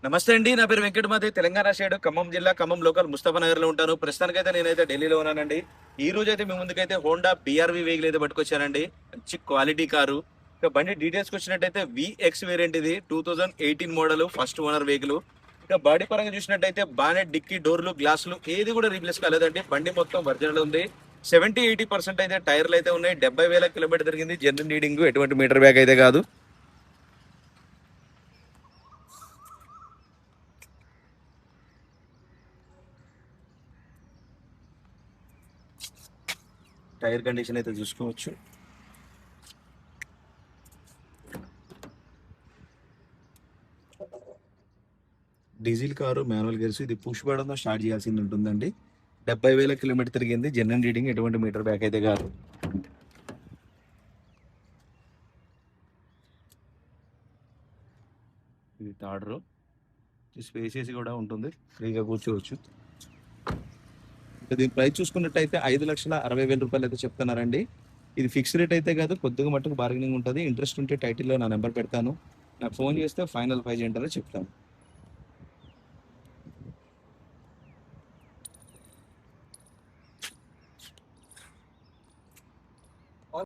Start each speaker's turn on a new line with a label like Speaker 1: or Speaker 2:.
Speaker 1: నమస్తే అండి. నా పేరు వెంకటమాది. తెలంగాణ సైడ్ ఖమ్మం జిల్లా, ఖమ్మం లోకల్ ముస్తఫా నగర్‌లో ఉంటాను. ప్రస్తుతానికైతే నేనైతే ఢిల్లీలో ఉన్నానండి. ఈ రోజైతే మీ ముందుకైతే హోండా బీఆర్‌వీ వెహికల్ అయితే పట్టుకొచ్చానండి. మంచి క్వాలిటీ కారు. ఇక బండి డీటెయిల్స్‌కొచ్చినట్టయితే వీఎక్స్ వేరియంట్ ఇది. 2018 మోడల్ ఫస్ట్ ఓనర్ వెహికల్. ఇక బాడీ పరంగా చూసినట్టయితే బానెట్, డిక్కీ, డోర్లు, గ్లాసులు ఏది కూడా రీప్లేస్ కాలేదండి. బండి మొత్తం ఒరిజినల్ ఉంది. 70-80% అయితే టైర్లు అయితే ఉన్నాయి. 70,000 కిలోమీటర్ తిరిగింది. జెన్యూన్ రీడింగ్, ఎటువంటి మీటర్ బ్యాక్ అయితే కాదు. టైర్ కండిషన్ అయితే చూసుకోవచ్చు. Diesel car, manual gears. ఇది పుష్ బటన్‌తో స్టార్ట్ చేయాల్సింది ఉంటుందండి. 70,000 కిలోమీటర్ తిరిగింది. జెన్యూన్ రీడింగ్, ఎటువంటి మీటర్ బ్యాక్ అయితే కాదు. ఇది థర్డ్ రో. స్పేసియస్ కూడా ఉంటుంది. ఫ్రీగా కూర్చోవచ్చు. దీని ప్రైస్ చూసుకున్నట్టయితే 5,60,000 అయితే చెప్తున్నారండి. ఇది ఫిక్స్ రేట్ అయితే కాదు. కొద్దిగా మట్టుకు బార్గెనింగ్ ఉంటుంది. ఇంట్రెస్ట్ ఉంటే టైటిల్‌లో నా నెంబర్ పెడతాను. నాకు ఫోన్ చేస్తే ఫైనల్ ప్రైస్ ఏంటో చెప్తాను.